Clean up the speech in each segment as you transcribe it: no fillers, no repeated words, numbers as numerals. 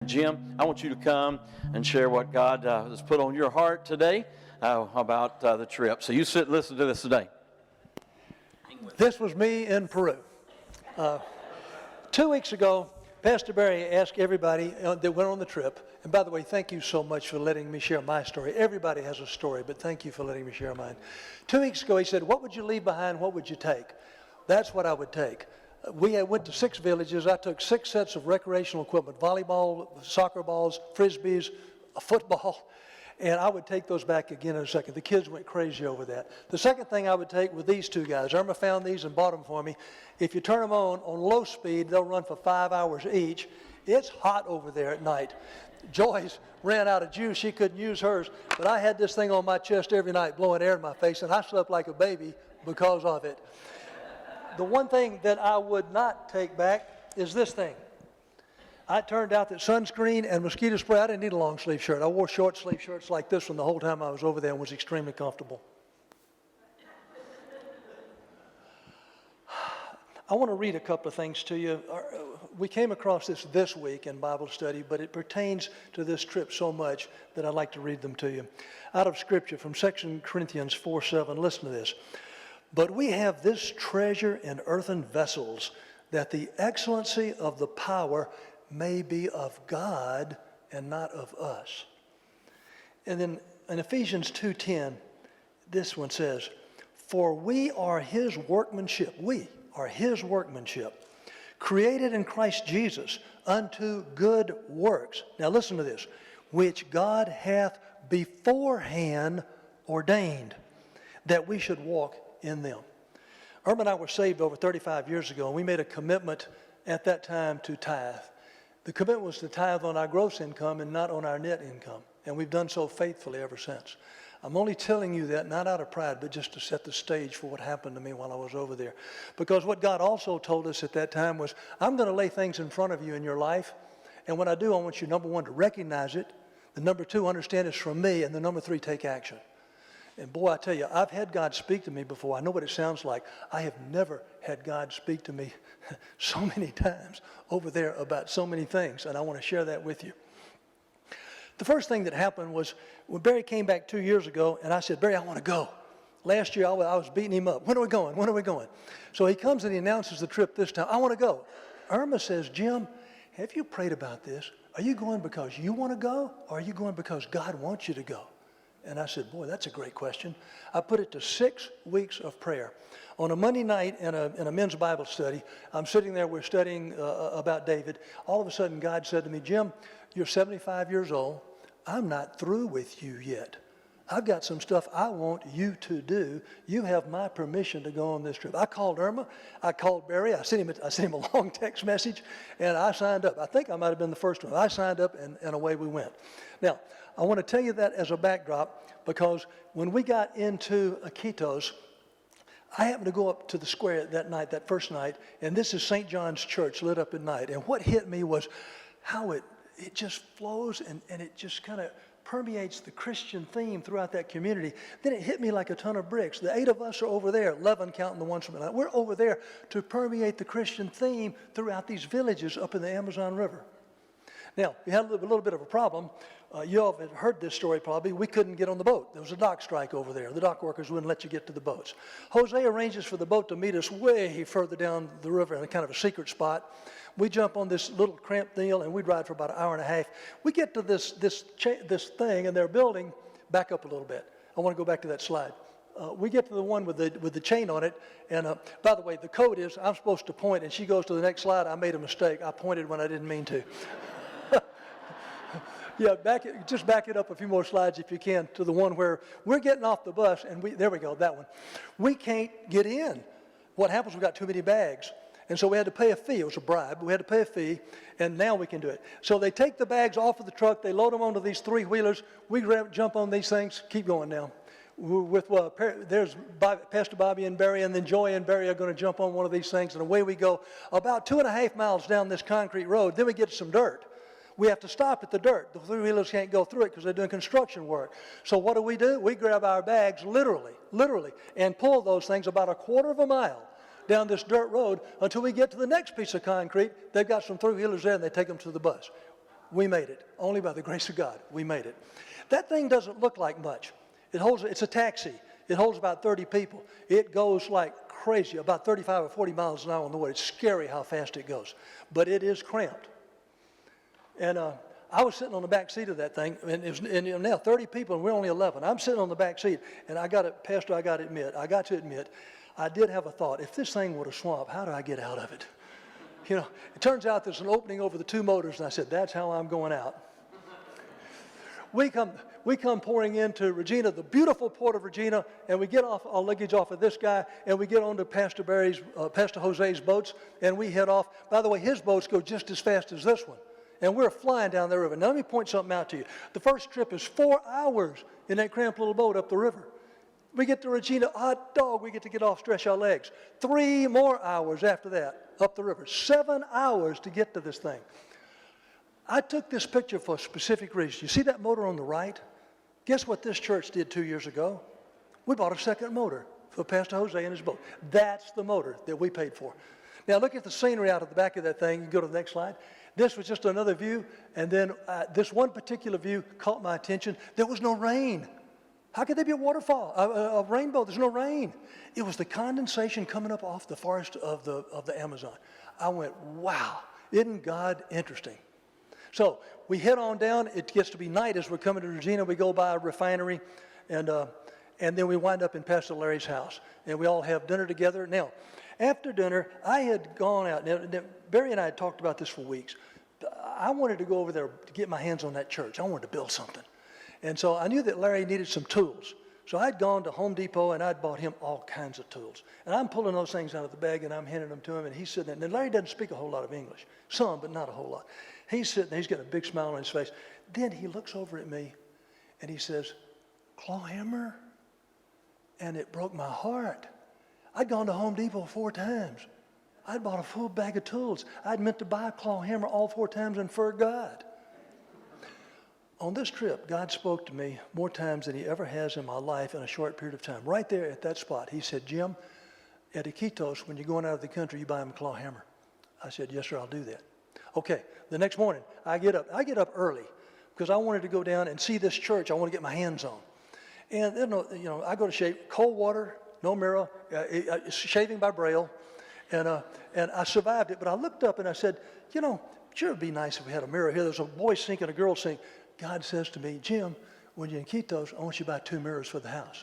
Jim, I want you to come and share what God has put on your heart today about the trip. So you sit and listen to this today. This was me in Peru. 2 weeks ago, Pastor Barry asked everybody that went on the trip, and by the way, thank you so much for letting me share my story. Everybody has a story, but thank you for letting me share mine. 2 weeks ago, he said, what would you leave behind? What would you take? That's what I would take. We went to 6 villages. I took 6 sets of recreational equipment, volleyball, soccer balls, frisbees, a football, and I would take those back again in a second. The kids went crazy over that. The second thing I would take were these 2 guys. Irma found these and bought them for me. If you turn them on low speed, they'll run for 5 hours each. It's hot over there at night. Joyce ran out of juice. She couldn't use hers, but I had this thing on my chest every night blowing air in my face, and I slept like a baby because of it. The one thing that I would not take back is this thing. It turned out that sunscreen and mosquito spray, I didn't need a long sleeve shirt. I wore short sleeve shirts like this one the whole time I was over there and was extremely comfortable. I want to read a couple of things to you. We came across this week in Bible study, but it pertains to this trip so much that I'd like to read them to you. Out of Scripture from 2 Corinthians 4:7, listen to this. But we have this treasure in earthen vessels, that the excellency of the power may be of God and not of us. And then in Ephesians 2:10, this one says, for we are his workmanship, created in Christ Jesus unto good works. Now listen to this, which God hath beforehand ordained that we should walk in them. Irma and I were saved over 35 years ago, and we made a commitment at that time to tithe. The commitment was to tithe on our gross income and not on our net income, and we've done so faithfully ever since. I'm only telling you that not out of pride, but just to set the stage for what happened to me while I was over there. Because what God also told us at that time was, I'm going to lay things in front of you in your life, and when I do, I want you, number 1, to recognize it, the number 2, understand it's from me, and the number 3, take action. And boy, I tell you, I've had God speak to me before. I know what it sounds like. I have never had God speak to me so many times over there about so many things, and I want to share that with you. The first thing that happened was when Barry came back 2 years ago, and I said, Barry, I want to go. Last year, I was beating him up. When are we going? When are we going? So he comes and he announces the trip this time. I want to go. Irma says, Jim, have you prayed about this? Are you going because you want to go, or are you going because God wants you to go? And I said, boy, that's a great question. I put it to 6 weeks of prayer. On a Monday night in a men's Bible study, I'm sitting there, we're studying about David. All of a sudden, God said to me, Jim, you're 75 years old. I'm not through with you yet. I've got some stuff I want you to do. You have my permission to go on this trip. I called Irma. I called Barry. I sent him a long text message, and I signed up. I think I might have been the first one. I signed up, and away we went. Now, I want to tell you that as a backdrop because when we got into Iquitos, I happened to go up to the square that night, that first night, and this is St. John's Church lit up at night. And what hit me was how it just flows and it just kind of permeates the Christian theme throughout that community. Then it hit me like a ton of bricks. The 8 of us are over there, 11 counting the ones from tonight. We're over there to permeate the Christian theme throughout these villages up in the Amazon River. Now, we had a little bit of a problem. You all have heard this story probably. We couldn't get on the boat. There was a dock strike over there. The dock workers wouldn't let you get to the boats. Jose arranges for the boat to meet us way further down the river in a kind of a secret spot. We jump on this little cramped deal, and we'd ride for about an hour and a half. We get to this thing, and they're building. Back up a little bit. I want to go back to that slide. We get to the one with the chain on it, and by the way, the code is I'm supposed to point, and she goes to the next slide. I made a mistake. I pointed when I didn't mean to. Yeah, just back it up a few more slides if you can to the one where we're getting off the bus, and there we go, that one. We can't get in. What happens, we've got too many bags. And so we had to pay a fee. It was a bribe. We had to pay a fee, and now we can do it. So they take the bags off of the truck. They load them onto these 3-wheelers. We jump on these things. Keep going now. There's Pastor Bobby and Barry, and then Joy and Barry are going to jump on one of these things, and away we go. About 2.5 miles down this concrete road, then we get to some dirt. We have to stop at the dirt. The 3-wheelers can't go through it because they're doing construction work. So what do? We grab our bags, literally, and pull those things about 1/4 mile down this dirt road until we get to the next piece of concrete. They've got some 3-wheelers there, and they take them to the bus. we made it. Only by the grace of God, we made it. That thing doesn't look like much. It's a taxi. It holds about 30 people. It goes like crazy, about 35 or 40 miles an hour on the way. It's scary how fast it goes, but it is cramped. And I was sitting on the back seat of that thing, and now 30 people, and we're only 11. I'm sitting on the back seat, and Pastor, I got to admit, I did have a thought. If this thing were a swamp, how do I get out of it? You know, it turns out there's an opening over the two motors, and I said, that's how I'm going out. We come pouring into Regina, the beautiful port of Regina, and we get off our luggage off of this guy, and we get onto Pastor Jose's boats, and we head off. By the way, his boats go just as fast as this one, and we're flying down the river. Now, let me point something out to you. The first trip is 4 hours in that cramped little boat up the river. We get to Regina, hot dog, we get to get off, stretch our legs. 3 more hours after that up the river. 7 hours to get to this thing. I took this picture for a specific reason. You see that motor on the right? Guess what this church did 2 years ago? We bought a second motor for Pastor Jose and his boat. That's the motor that we paid for. Now look at the scenery out of the back of that thing. You can go to the next slide. This was just another view, and then this one particular view caught my attention. There was no rain. How could there be a waterfall, a rainbow? There's no rain. It was the condensation coming up off the forest of the Amazon. I went, wow, isn't God interesting? So we head on down. It gets to be night as we're coming to Regina. We go by a refinery, and then we wind up in Pastor Larry's house, and we all have dinner together. Now, after dinner, I had gone out. Now, Barry and I had talked about this for weeks. I wanted to go over there to get my hands on that church. I wanted to build something. And so I knew that Larry needed some tools. So I'd gone to Home Depot, and I'd bought him all kinds of tools. And I'm pulling those things out of the bag, and I'm handing them to him, and he's sitting there. And Larry doesn't speak a whole lot of English. Some, but not a whole lot. He's sitting there. He's got a big smile on his face. Then he looks over at me, and he says, clawhammer? And it broke my heart. I'd gone to Home Depot 4 times. I'd bought a full bag of tools. I'd meant to buy a clawhammer all 4 times and forgot. On this trip, God spoke to me more times than he ever has in my life in a short period of time. Right there at that spot, he said, Jim, at Iquitos, when you're going out of the country, you buy him a clawhammer. I said, yes, sir, I'll do that. Okay, the next morning, I get up early because I wanted to go down and see this church I want to get my hands on. And I go to shave, cold water, no mirror, shaving by Braille, and I survived it. But I looked up and I said, sure it'd be nice if we had a mirror here. There's a boy sink and a girl sink. God says to me, Jim, when you're in Iquitos, I want you to buy 2 mirrors for the house.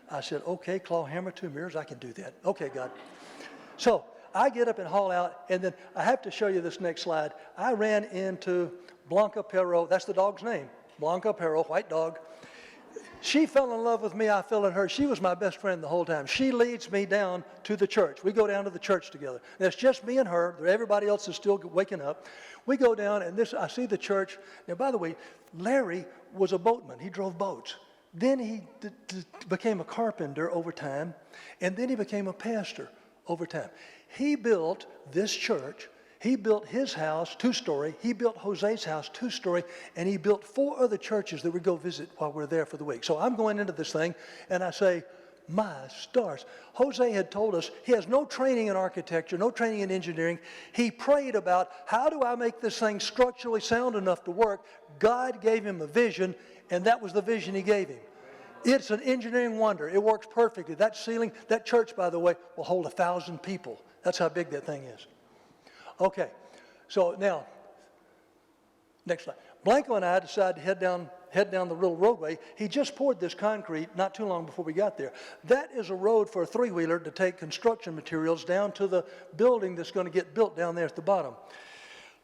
I said, okay, clawhammer, 2 mirrors, I can do that. Okay, God. So I get up and haul out, and then I have to show you this next slide. I ran into Blanca Peru. That's the dog's name, Blanca Peru, white dog. She fell in love with me. I fell in her. She was my best friend the whole time. She leads me down to the church. We go down to the church together. And it's just me and her. Everybody else is still waking up. We go down, and I see the church. Now, by the way, Larry was a boatman. He drove boats. Then he became a carpenter over time, and then he became a pastor over time. He built this church. He built his house, 2-story. He built Jose's house, 2-story. And he built 4 other churches that we go visit while we're there for the week. So I'm going into this thing, and I say, my stars. Jose had told us he has no training in architecture, no training in engineering. He prayed about, how do I make this thing structurally sound enough to work? God gave him a vision, and that was the vision he gave him. It's an engineering wonder. It works perfectly. That ceiling, that church, by the way, will hold 1,000 people. That's how big that thing is. Okay, so now, next slide. Blanco and I decided to head down the little roadway. He just poured this concrete not too long before we got there. That is a road for a 3-wheeler to take construction materials down to the building that's going to get built down there at the bottom.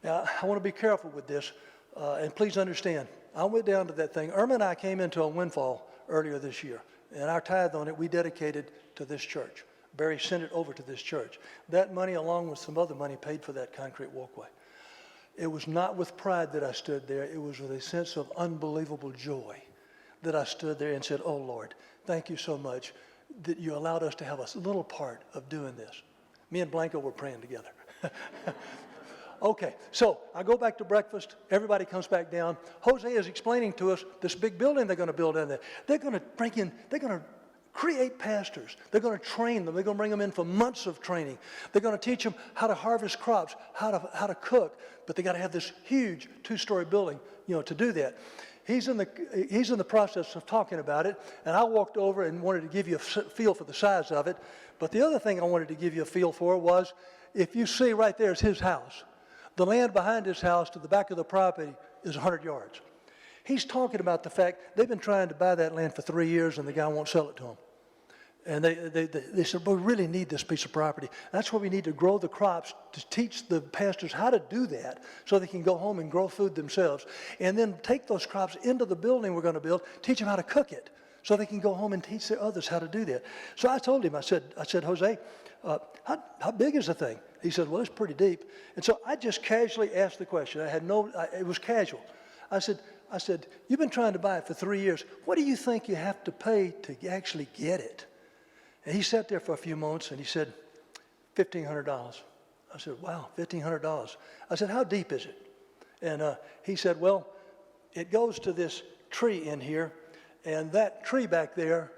Now, I want to be careful with this, and please understand, I went down to that thing. Irma and I came into a windfall earlier this year, and our tithe on it we dedicated to this church. Barry sent it over to this church. That money, along with some other money, paid for that concrete walkway. It was not with pride that I stood there. It was with a sense of unbelievable joy that I stood there and said, oh, Lord, thank you so much that you allowed us to have a little part of doing this. Me and Blanco were praying together. Okay, so I go back to breakfast. Everybody comes back down. Jose is explaining to us this big building they're going to build in there. They're going to Create pastors. They're going to train them. They're going to bring them in for months of training. They're going to teach them how to harvest crops, how to cook. But they got to have this huge 2-story building, to do that. He's in the process of talking about it, and I walked over and wanted to give you a feel for the size of it. But the other thing I wanted to give you a feel for was, if you see right there is his house. The land behind his house to the back of the property is 100 yards. He's talking about the fact they've been trying to buy that land for 3 years, and the guy won't sell it to them. And they said, we really need this piece of property. That's why we need to grow the crops, to teach the pastors how to do that so they can go home and grow food themselves. And then take those crops into the building we're going to build, teach them how to cook it so they can go home and teach their others how to do that. So I told him, I said, Jose, how big is the thing? He said, well, it's pretty deep. And so I just casually asked the question. It was casual. I said, you've been trying to buy it for 3 years. What do you think you have to pay to actually get it? And he sat there for a few moments, and he said, $1,500. I said, wow, $1,500. I said, how deep is it? And he said, well, it goes to this tree in here, and that tree back there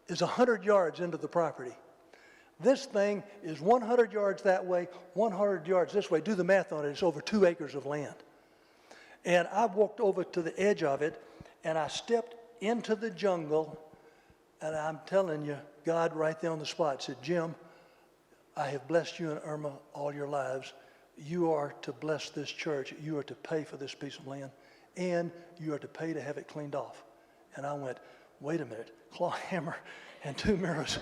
is 100 yards into the property. This thing is 100 yards that way, 100 yards this way. Do the math on it. It's over 2 acres of land. And I walked over to the edge of it, and I stepped into the jungle, and I'm telling you, God right there on the spot said, Jim, I have blessed you and Irma all your lives. You are to bless this church. You are to pay for this piece of land, and you are to pay to have it cleaned off. And I went, wait a minute, claw hammer and 2 mirrors.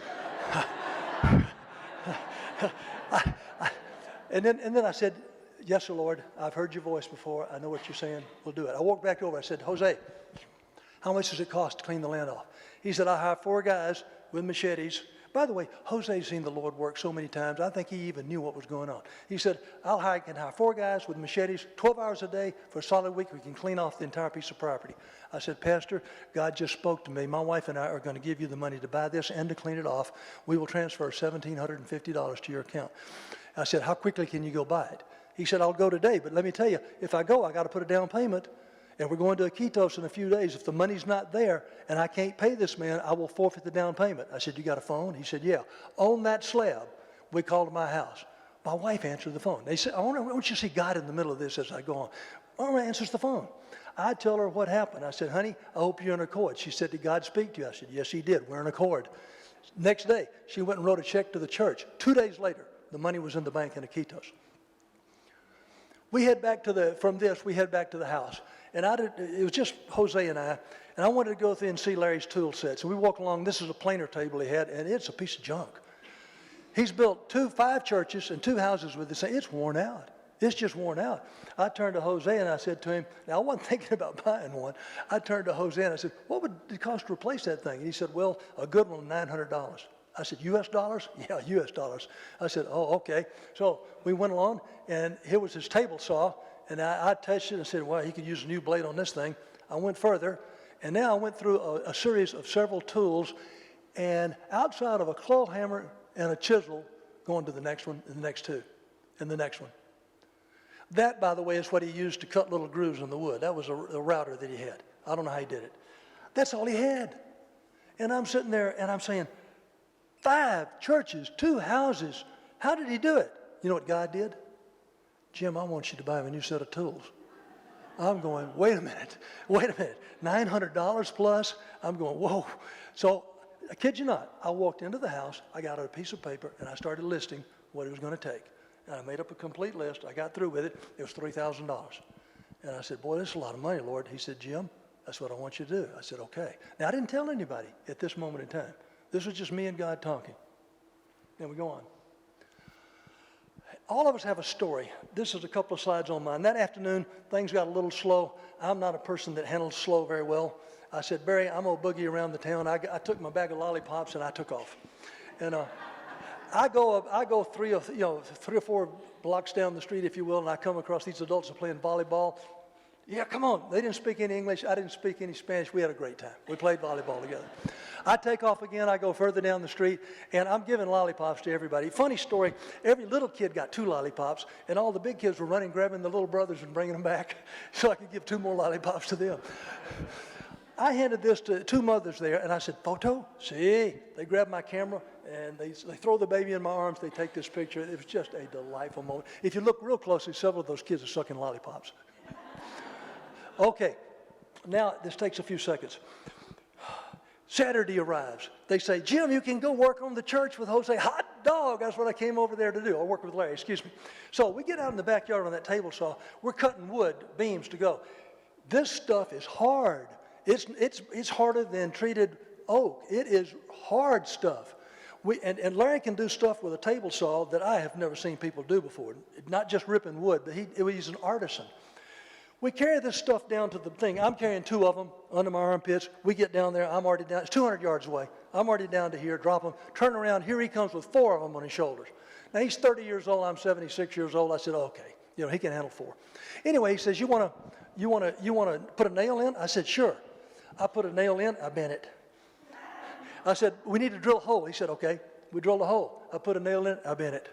And then I said, yes, sir, Lord, I've heard your voice before. I know what you're saying. We'll do it. I walked back over. I said, Jose, how much does it cost to clean the land off? He said, I hired 4 guys with machetes. By the way, Jose's seen the Lord work so many times, I think he even knew what was going on. He said, I can hire 4 guys with machetes, 12 hours a day for a solid week. We can clean off the entire piece of property. I said, Pastor, God just spoke to me. My wife and I are going to give you the money to buy this and to clean it off. We will transfer $1,750 to your account. I said, how quickly can you go buy it? He said, I'll go today, but let me tell you, if I go, I got to put a down payment. And we're going to Iquitos in a few days. If the money's not there and I can't pay this man, I will forfeit the down payment. I said, you got a phone? He said, yeah. On that slab, we called to my house. My wife answered the phone. They said, I want you to see God in the middle of this as I go on. Irma answers the phone. I tell her what happened. I said, honey, I hope you're in accord. She said, did God speak to you? I said, yes, he did. We're in accord. Next day, she went and wrote a check to the church. 2 days later, the money was in the bank in Iquitos. We head back to the house. And it was just Jose and I wanted to go through and see Larry's tool set. So we walk along. This is a planer table he had, and it's a piece of junk. He's built 5 churches and 2 houses with this thing. It's worn out. It's just worn out. I turned to Jose and I said to him, now I wasn't thinking about buying one. I turned to Jose and I said, what would it cost to replace that thing? And he said, well, a good one, $900. I said, U.S. dollars? Yeah, U.S. dollars. I said, oh, okay. So we went along, and here was his table saw. And I touched it and said, well, he could use a new blade on this thing. I went further, and now I went through a series of several tools, and outside of a claw hammer and a chisel, going to the next one, and the next 2, and the next one. That, by the way, is what he used to cut little grooves in the wood. That was a router that he had. I don't know how he did it. That's all he had. And I'm sitting there, and I'm saying, 5 churches, 2 houses. How did he do it? You know what God did? Jim, I want you to buy him a new set of tools. I'm going, wait a minute, $900 plus? I'm going, whoa. So, I kid you not, I walked into the house, I got out a piece of paper, and I started listing what it was going to take. And I made up a complete list. I got through with it. It was $3,000. And I said, boy, this is a lot of money, Lord. He said, Jim, that's what I want you to do. I said, okay. Now, I didn't tell anybody at this moment in time. This was just me and God talking. Then we go on. All of us have a story. This is a couple of slides on mine. That afternoon, things got a little slow. I'm not a person that handles slow very well. I said, Barry, I'm going to boogie around the town. I took my bag of lollipops and I took off. And I go 3 or 4 blocks down the street, if you will, and I come across these adults that are playing volleyball. Yeah, come on. They didn't speak any English. I didn't speak any Spanish. We had a great time. We played volleyball together. I take off again. I go further down the street, and I'm giving lollipops to everybody. Funny story, every little kid got 2 lollipops, and all the big kids were running, grabbing the little brothers and bringing them back so I could give 2 more lollipops to them. I handed this to two mothers there, and I said, photo? See? They grabbed my camera, and they throw the baby in my arms. They take this picture. It was just a delightful moment. If you look real closely, several of those kids are sucking lollipops. Okay, now this takes a few seconds. Saturday arrives. They say, Jim, you can go work on the church with Jose. Hot dog, that's what I came over there to do. I'll work with Larry, excuse me. So we get out in the backyard on that table saw. We're cutting wood, beams to go. This stuff is hard. It's harder than treated oak. It is hard stuff. And Larry can do stuff with a table saw that I have never seen people do before. Not just ripping wood, but he's an artisan. We carry this stuff down to the thing. I'm carrying two of them under my armpits. We get down there. I'm already down. It's 200 yards away. I'm already down to here. Drop them. Turn around. Here he comes with four of them on his shoulders. Now, he's 30 years old. I'm 76 years old. I said, okay. He can handle four. Anyway, he says, you want to put a nail in? I said, sure. I put a nail in. I bent it. I said, we need to drill a hole. He said, okay. We drilled a hole. I put a nail in. I bent it.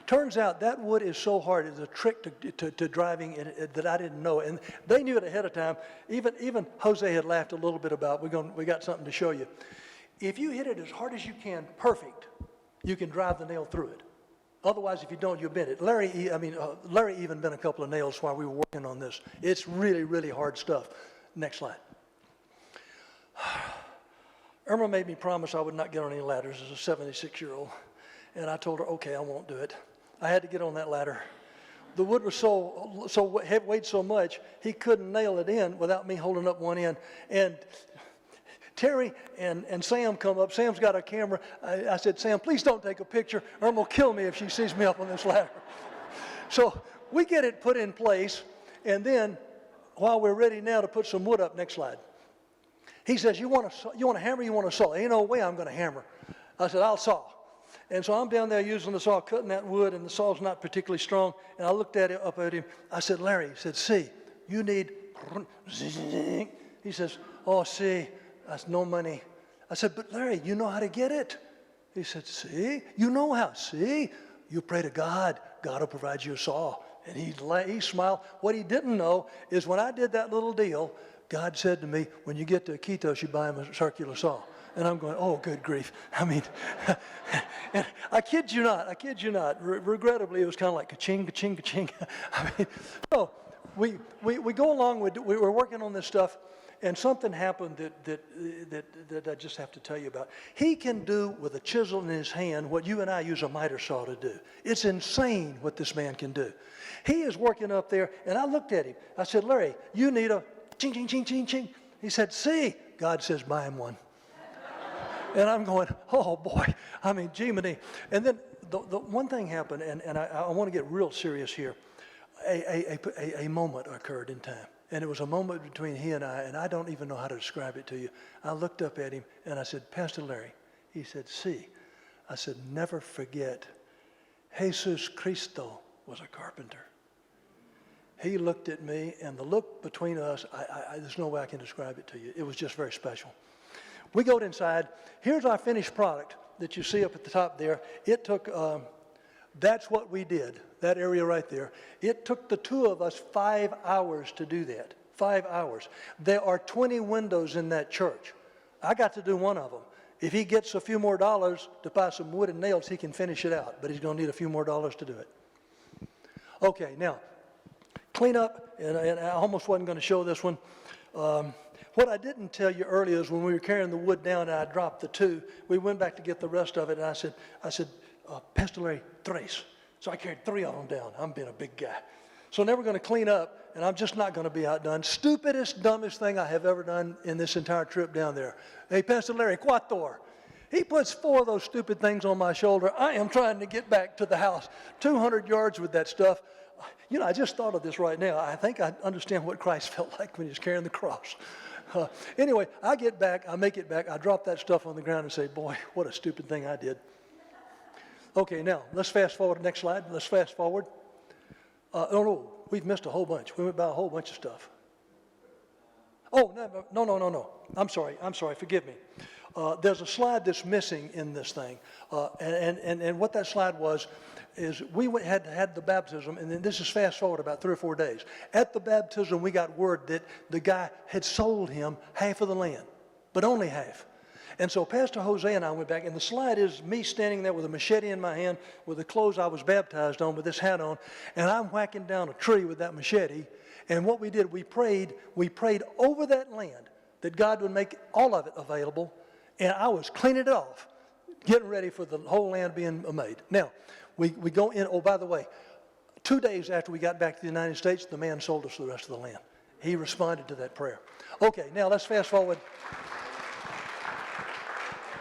Turns out that wood is so hard, it's a trick to driving it that I didn't know. And they knew it ahead of time. Even Jose had laughed a little bit about, we got something to show you. If you hit it as hard as you can, perfect, you can drive the nail through it. Otherwise, if you don't, you bend it. Larry even bent a couple of nails while we were working on this. It's really, really hard stuff. Next slide. Irma made me promise I would not get on any ladders as a 76-year-old. And I told her, okay, I won't do it. I had to get on that ladder. The wood was weighed so much, he couldn't nail it in without me holding up one end. And Terry and Sam come up. Sam's got a camera. I said, Sam, please don't take a picture. Irma will kill me if she sees me up on this ladder. So we get it put in place. And then, while we're ready now to put some wood up, next slide. He says, you want a hammer, you want a saw? Ain't no way I'm going to hammer. I said, I'll saw. And so I'm down there using the saw, cutting that wood, and the saw's not particularly strong. And I looked up at him. I said, Larry, he said, see, you need, he says, oh, see, that's no money. I said, but Larry, you know how to get it. He said, see, you know how, see, you pray to God, God will provide you a saw. And he smiled. What he didn't know is when I did that little deal, God said to me, when you get to Iquitos, you buy him a circular saw. And I'm going, oh, good grief. I mean, and I kid you not. Regrettably, it was kind of like ka-ching, ka-ching, ka-ching. I mean, so we go along with, we're working on this stuff, and something happened that I just have to tell you about. He can do with a chisel in his hand what you and I use a miter saw to do. It's insane what this man can do. He is working up there, and I looked at him. I said, Larry, you need a ching, ching, ching, ching, ching. He said, see. God says, buy him one. And I'm going, oh, boy. I mean, Jiminy. And then the one thing happened, and I want to get real serious here. A moment occurred in time. And it was a moment between he and I don't even know how to describe it to you. I looked up at him, and I said, Pastor Larry. He said, see. I said, never forget, Jesus Cristo was a carpenter. He looked at me, and the look between us, there's no way I can describe it to you. It was just very special. We go inside. Here's our finished product that you see up at the top there. It took, that's what we did, that area right there. It took the two of us 5 hours to do that, 5 hours. There are 20 windows in that church. I got to do one of them. If he gets a few more dollars to buy some wood and nails, he can finish it out, but he's going to need a few more dollars to do it. Okay, now, clean up, and I almost wasn't going to show this one. What I didn't tell you earlier is when we were carrying the wood down and I dropped the two, we went back to get the rest of it, and I said, Pastor Larry, tres. So I carried 3 of them down. I'm being a big guy. So now we're going to clean up, and I'm just not going to be outdone. Stupidest, dumbest thing I have ever done in this entire trip down there. Hey, Pastor Larry, cuatro. He puts 4 of those stupid things on my shoulder. I am trying to get back to the house. 200 yards with that stuff. You know, I just thought of this right now. I think I understand what Christ felt like when he was carrying the cross. Anyway, I get back, I make it back, I drop that stuff on the ground and say, boy, what a stupid thing I did. Okay, now, let's fast forward. Next slide. Let's fast forward. No, we've missed a whole bunch. We went by a whole bunch of stuff. Oh, no. I'm sorry. Forgive me. There's a slide that's missing in this thing. And what that slide was is had the baptism, and then this is fast forward about 3 or 4 days. At the baptism, we got word that the guy had sold him half of the land, but only half. And so Pastor Jose and I went back, and the slide is me standing there with a machete in my hand with the clothes I was baptized on with this hat on, and I'm whacking down a tree with that machete. And what we did, we prayed over that land that God would make all of it available, and I was cleaning it off, getting ready for the whole land being made. Now, we go in, oh, by the way, 2 days after we got back to the United States, the man sold us the rest of the land. He responded to that prayer. Okay, now let's fast forward.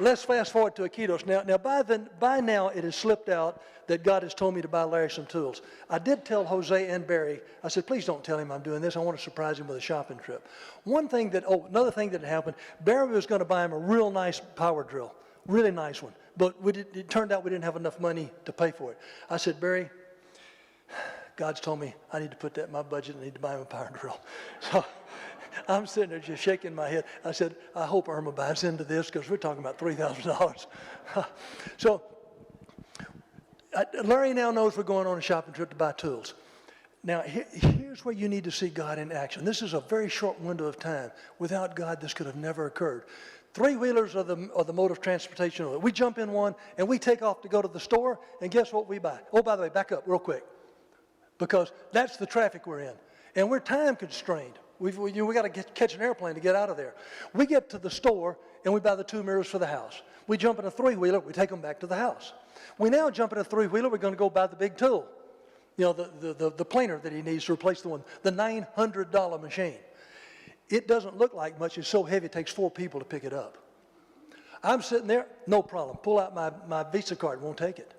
Let's fast forward to Iquitos. Now, by now, it has slipped out that God has told me to buy Larry some tools. I did tell Jose and Barry, I said, please don't tell him I'm doing this. I want to surprise him with a shopping trip. Another thing that happened, Barry was going to buy him a real nice power drill, really nice one. But it turned out we didn't have enough money to pay for it. I said, Barry, God's told me I need to put that in my budget. I need to buy him a power drill. So I'm sitting there just shaking my head. I said, I hope Irma buys into this because we're talking about $3,000. So Larry now knows we're going on a shopping trip to buy tools. Now, here's where you need to see God in action. This is a very short window of time. Without God, this could have never occurred. Three-wheelers are the mode of transportation. We jump in one, and we take off to go to the store, and guess what we buy? Oh, by the way, back up real quick, because that's the traffic we're in, and we're time constrained. We got to catch an airplane to get out of there. We get to the store, and we buy the 2 mirrors for the house. We jump in a three-wheeler. We take them back to the house. We now jump in a three-wheeler. We're going to go buy the big tool, the planer that he needs to replace the $900 machine. It doesn't look like much. It's so heavy it takes 4 people to pick it up. I'm sitting there, no problem. Pull out my Visa card, won't take it.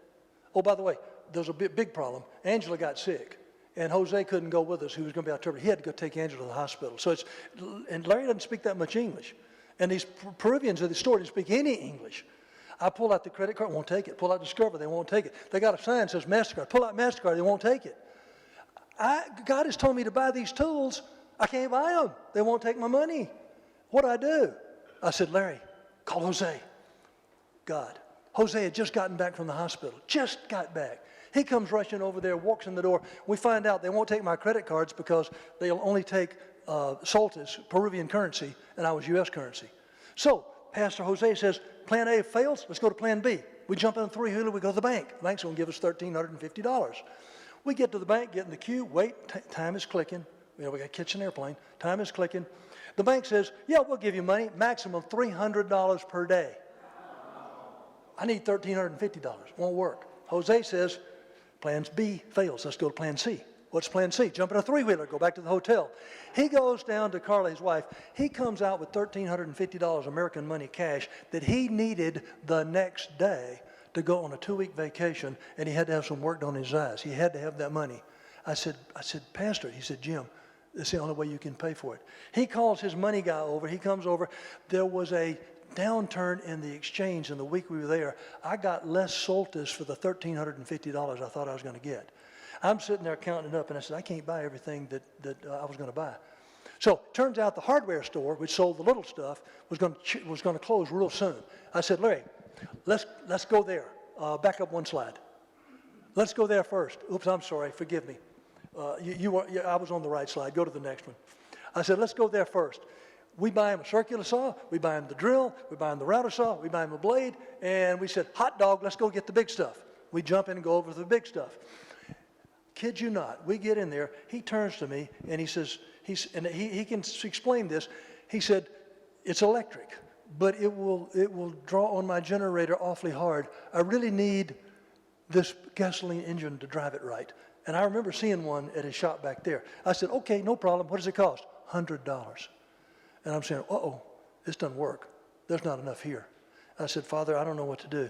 Oh, by the way, there's a big problem. Angela got sick, and Jose couldn't go with us. He was going to be out there. He had to go take Angela to the hospital. And Larry doesn't speak that much English. And these Peruvians at the store didn't speak any English. I pull out the credit card, won't take it. Pull out Discover, they won't take it. They got a sign that says MasterCard. Pull out MasterCard, they won't take it. God has told me to buy these tools. I can't buy them. They won't take my money. What do I do? I said, Larry, call Jose. God. Jose had just gotten back from the hospital. Just got back. He comes rushing over there, walks in the door. We find out they won't take my credit cards because they'll only take Soltis, Peruvian currency, and I was U.S. currency. So Pastor Jose says, plan A fails, let's go to plan B. We jump in a three-wheeler, we go to the bank. The bank's going to give us $1,350. We get to the bank, get in the queue, wait, time is clicking. We got to catch an airplane. Time is clicking. The bank says, yeah, we'll give you money, maximum $300 per day. I need $1,350. Won't work. Jose says, plan B fails. Let's go to plan C. What's plan C? Jump in a three-wheeler, go back to the hotel. He goes down to Carla, his wife. He comes out with $1,350 American money cash that he needed the next day to go on a 2-week vacation, and he had to have some work done on his eyes. He had to have that money. I said, Pastor, he said, Jim, it's the only way you can pay for it. He calls his money guy over. He comes over. There was a downturn in the exchange in the week we were there. I got less Soltis for the $1,350 I thought I was going to get. I'm sitting there counting it up, and I said, I can't buy everything that I was going to buy. So it turns out the hardware store, which sold the little stuff, was going to close real soon. I said, Larry, let's go there. Back up one slide. Let's go there first. Oops, I'm sorry. Forgive me. I was on the right slide. Go to the next one. I said, let's go there first. We buy him a circular saw. We buy him the drill. We buy him the router saw. We buy him a blade. And we said, hot dog, let's go get the big stuff. We jump in and go over to the big stuff. Kid you not, we get in there. He turns to me and he says, he can explain this. He said, it's electric, but it will draw on my generator awfully hard. I really need this gasoline engine to drive it right. And I remember seeing one at his shop back there. I said, okay, no problem. What does it cost? $100. And I'm saying, uh-oh, this doesn't work. There's not enough here. I said, Father, I don't know what to do.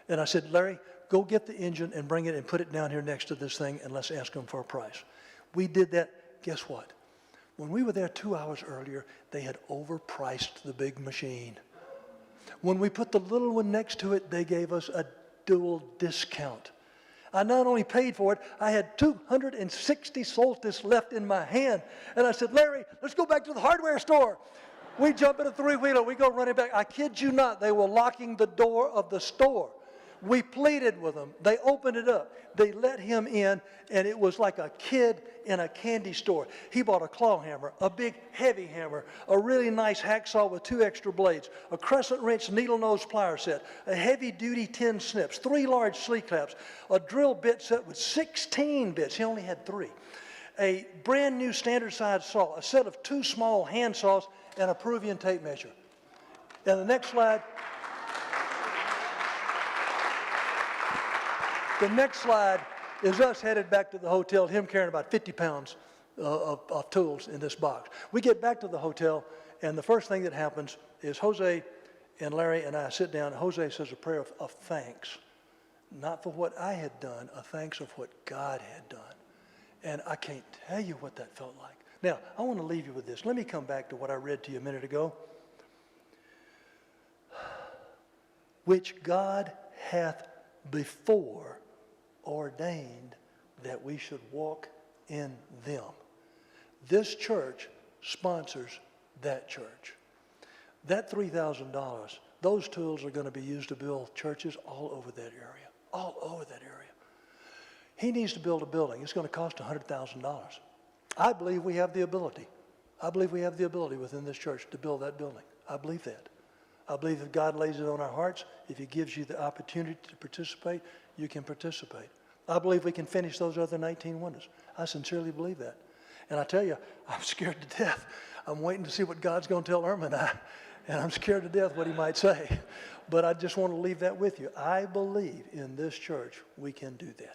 And I said, Larry, go get the engine and bring it and put it down here next to this thing, and let's ask them for a price. We did that. Guess what? When we were there 2 hours earlier, they had overpriced the big machine. When we put the little one next to it, they gave us a dual discount. I not only paid for it, I had 260 solstice left in my hand. And I said, Larry, let's go back to the hardware store. We jump in a three-wheeler, we go running back. I kid you not, they were locking the door of the store. We pleaded with them. They opened it up. They let him in, and it was like a kid in a candy store. He bought a claw hammer, a big heavy hammer, a really nice hacksaw with 2 extra blades, a crescent wrench needle nose plier set, a heavy-duty tin snips, 3 large C-claps, a drill bit set with 16 bits. He only had 3. A brand new standard size saw, a set of 2 small hand saws, and a Peruvian tape measure. And the next slide. The next slide is us headed back to the hotel, him carrying about 50 pounds of tools in this box. We get back to the hotel, and the first thing that happens is Jose and Larry and I sit down, and Jose says a prayer of thanks, not for what I had done, a thanks of what God had done. And I can't tell you what that felt like. Now, I want to leave you with this. Let me come back to what I read to you a minute ago. Which God hath before ordained that we should walk in them. This church sponsors that church. That $3,000, those tools are going to be used to build churches all over that area. All over that area. He needs to build a building. It's going to cost $100,000. I believe we have the ability. I believe we have the ability within this church to build that building. I believe that. I believe if God lays it on our hearts, if he gives you the opportunity to participate, you can participate. I believe we can finish those other 19 windows. I sincerely believe that. And I tell you, I'm scared to death. I'm waiting to see what God's going to tell Irma and I. And I'm scared to death what he might say. But I just want to leave that with you. I believe in this church we can do that.